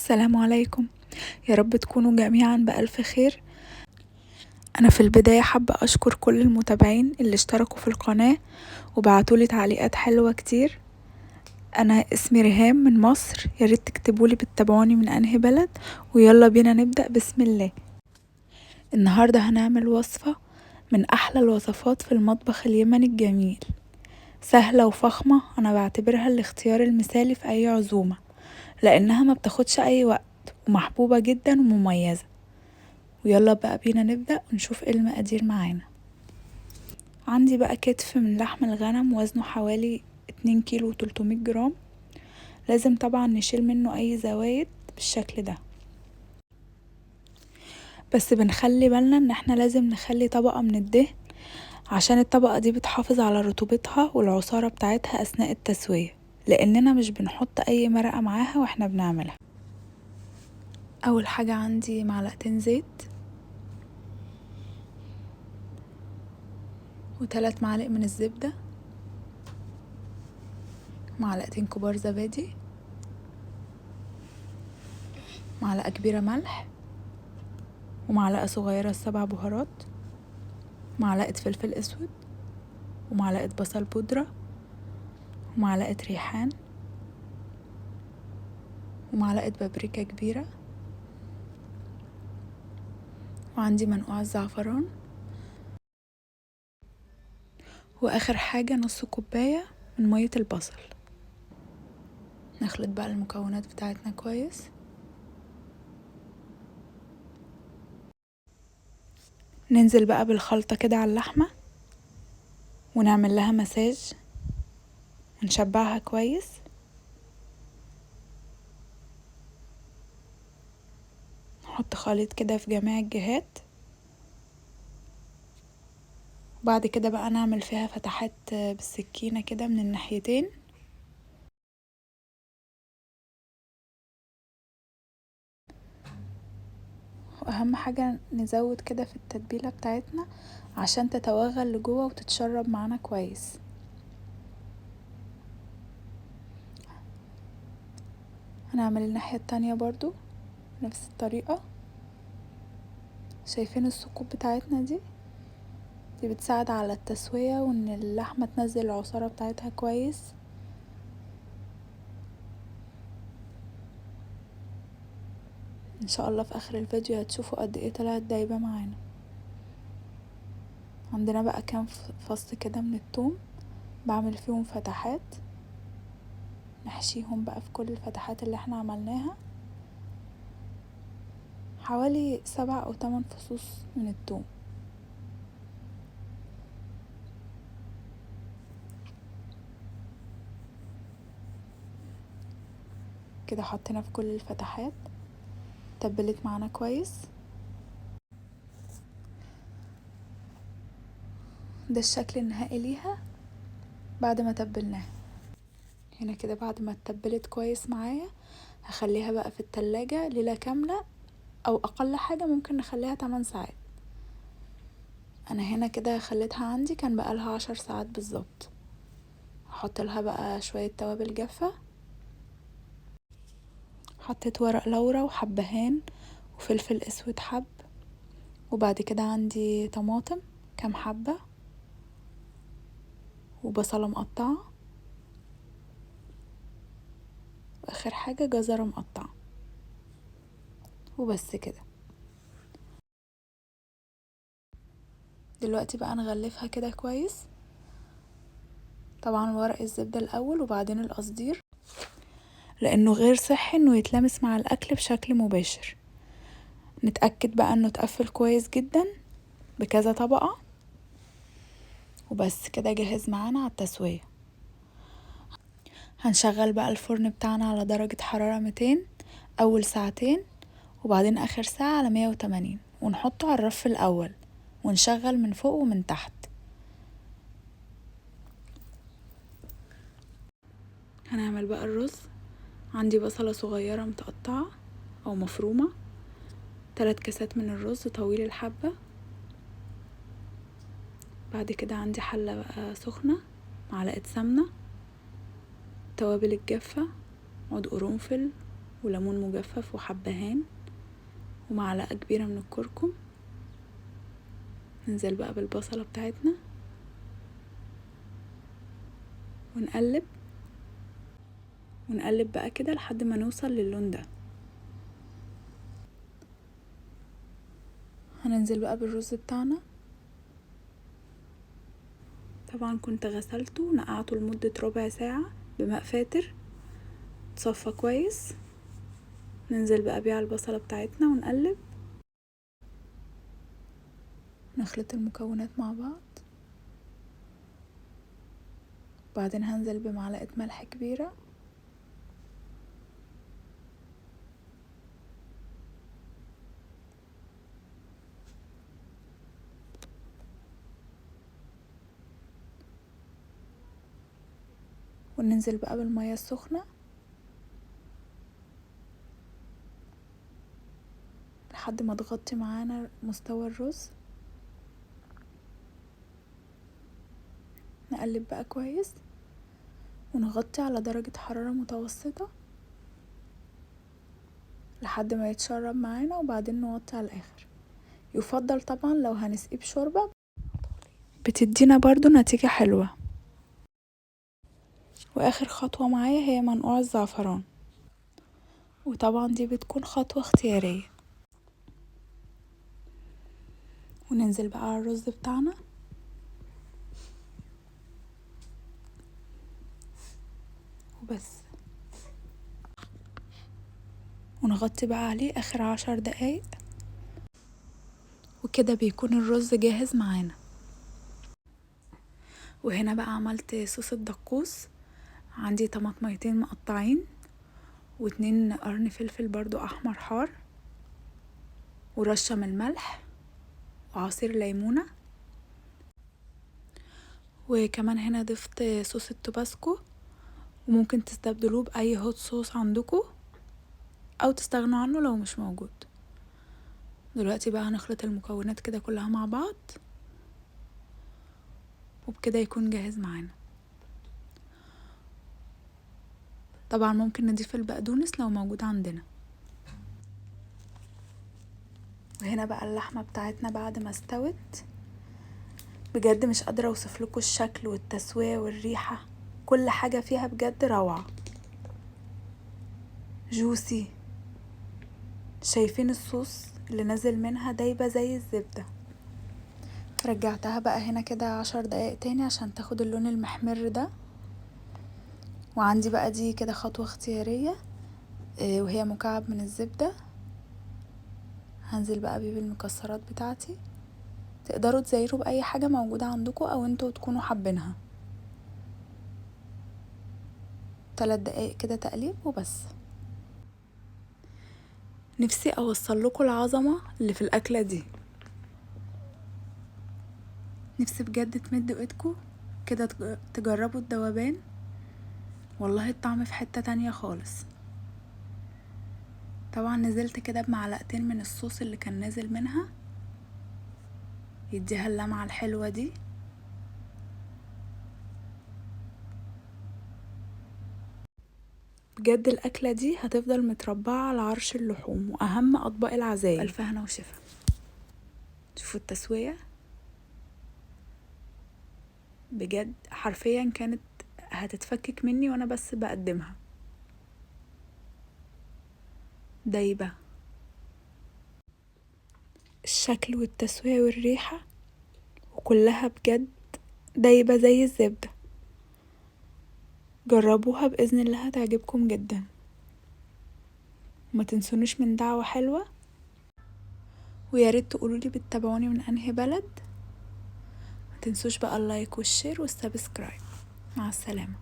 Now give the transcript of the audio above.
السلام عليكم. يا رب تكونوا جميعا بألف خير. أنا في البداية حابة أشكر كل المتابعين اللي اشتركوا في القناة وبعتولي تعليقات حلوة كتير. أنا اسمي ريهام من مصر، ياريت تكتبولي بتتابعوني من أنهي بلد، ويلا بينا نبدأ بسم الله. النهاردة هنعمل وصفة من أحلى الوصفات في المطبخ اليمني الجميل، سهلة وفخمة. أنا بعتبرها الاختيار المثالي في أي عزومة لأنها ما بتاخدش أي وقت ومحبوبة جدا ومميزة. ويلا بقى بينا نبدأ ونشوف ايه المقادير معانا. عندي بقى كتف من لحم الغنم وزنه حوالي 2 كيلو و300 جرام. لازم طبعا نشيل منه اي زوايد بالشكل ده، بس بنخلي بالنا ان احنا لازم نخلي طبقة من الدهن عشان الطبقة دي بتحافظ على رطوبتها والعصارة بتاعتها اثناء التسوية، لاننا مش بنحط اي مرقة معاها واحنا بنعملها. اول حاجة عندي معلقتين زيت و3 معالق من الزبدة، معلقتين كبار زبادي، معلقة كبيرة ملح، ومعلقة صغيرة 7 بهارات، معلقة فلفل اسود، ومعلقة بصل بودرة، ومعلقة ريحان، ومعلقة بابريكا كبيرة، وعندي منقوع الزعفران، واخر حاجة نص كوباية من مية البصل. نخلط بقى المكونات بتاعتنا كويس. ننزل بقى بالخلطة كده على اللحمة ونعمل لها مساج ونشبعها كويس. نحط خليط كده في جميع الجهات، وبعد كده بقى نعمل فيها فتحات بالسكينة كده من الناحيتين. واهم حاجة نزود كده في التتبيلة بتاعتنا عشان تتوغل لجوه وتتشرب معانا كويس. هنعمل الناحية التانية برضو نفس الطريقة. شايفين الثقوب بتاعتنا دي بتساعد على التسوية وان اللحمة تنزل العصارة بتاعتها كويس. ان شاء الله في اخر الفيديو هتشوفوا قد ايه طلعت دايبة معانا. عندنا بقى كام فص كده من الثوم، بعمل فيهم فتحات نحشيهم بقى في كل الفتحات اللي احنا عملناها، حوالي 7 أو 8 فصوص من الثوم. كده حطينا في كل الفتحات، تبلت معانا كويس. ده الشكل النهائي ليها بعد ما تبلناها. هنا كده بعد ما اتبلت كويس معايا هخليها بقى في التلاجة ليلة كاملة، او اقل حاجة ممكن نخليها 8 ساعات. انا هنا كده خليتها عندي كان بقالها 10 ساعات بالظبط. هحط لها بقى شوية توابل جافة، حطيت ورق لورا وحبهان وفلفل اسود حب، وبعد كده عندي طماطم كام حبة، وبصلة مقطعة، واخر حاجة جزرة مقطعة، وبس كده. دلوقتي بقى نغلفها كده كويس، طبعا ورق الزبدة الاول وبعدين القصدير، لانه غير صحي انه يتلمس مع الاكل بشكل مباشر. نتأكد بقى انه اتقفل كويس جدا بكذا طبقة، وبس كده جاهز معانا على التسوية. هنشغل بقى الفرن بتاعنا على درجة حرارة 200 اول ساعتين، وبعدين اخر ساعة على 180، ونحطه على الرف الاول ونشغل من فوق ومن تحت. هنعمل بقى الرز. عندي بصلة صغيرة متقطعة او مفرومة، 3 كاسات من الرز طويل الحبة. بعد كده عندي حلة بقى سخنة، معلقة سمنة، توابل الجافة، عود قرنفل وليمون مجفف وحبهان ومعلقة كبيرة من الكركم. ننزل بقى بالبصلة بتاعتنا ونقلب بقى كده لحد ما نوصل للون ده. هننزل بقى بالرز بتاعنا. طبعا كنت غسلته ونقعته لمدة ربع ساعة بماء فاتر تصفى كويس. ننزل بقى بيه على البصلة بتاعتنا ونقلب، نخلط المكونات مع بعض. بعدين هنزل بمعلقة ملح كبيرة، وننزل بقى بالمية السخنة لحد ما تغطي معانا مستوى الرز. نقلب بقى كويس ونغطي على درجة حرارة متوسطة لحد ما يتشرب معانا، وبعدين نوطي على الآخر. يفضل طبعا لو هنسقيه بشوربة، بتدينا برضو نتيجة حلوة. واخر خطوة معايا هي منقوع الزعفران، وطبعا دي بتكون خطوة اختيارية. وننزل بقى على الرز بتاعنا وبس، ونغطي بقى عليه اخر 10 دقايق، وكده بيكون الرز جاهز معانا. وهنا بقى عملت صوص الدقوس. عندي طماطميتين مقطعين و2 قرن فلفل برضو احمر حار، ورشة من الملح وعصير ليمونة. وكمان هنا ضفت صوص التوباسكو، وممكن تستبدلوه باي هوت صوص عندكم او تستغنوا عنه لو مش موجود. دلوقتي بقى هنخلط المكونات كده كلها مع بعض، وبكده يكون جاهز معانا. طبعا ممكن نضيف البقدونس لو موجود عندنا. وهنا بقى اللحمة بتاعتنا بعد ما استوت، بجد مش قادرة اوصف لكم الشكل والتسوية والريحة، كل حاجة فيها بجد روعة، جوسي. شايفين الصوص اللي نازل منها دايبة زي الزبدة. رجعتها بقى هنا كده 10 دقايق تاني عشان تاخد اللون المحمر ده. وعندي بقى دي كده خطوة اختيارية، وهي مكعب من الزبدة. هنزل بقى بيه بالمكسرات بتاعتي، تقدروا تزينوا بأي حاجة موجودة عندكم او انتوا تكونوا حابينها. 3 دقايق كده تقليب وبس. نفسي اوصل لكم العظمة اللي في الاكلة دي. نفسي بجد تمدوا ايدكم كده تجربوا الذوبان، والله الطعم في حتة تانية خالص. طبعا نزلت كده بمعلقتين من الصوص اللي كان نازل منها، يديها اللمعة الحلوة دي. بجد الأكلة دي هتفضل متربعة على عرش اللحوم وأهم أطباق العزايم. ألف هنا وشفا. شوفوا التسوية، بجد حرفيا كانت هتتفكك مني وأنا بس بقدمها. دايبة الشكل والتسوية والريحة، وكلها بجد دايبة زي الزبدة. جربوها بإذن الله هتعجبكم جدا. وما تنسونوش من دعوة حلوة، وياريت تقولولي بتتابعوني من انهي بلد. ما تنسوش بقى اللايك والشير والسبسكرايب. مع السلامة.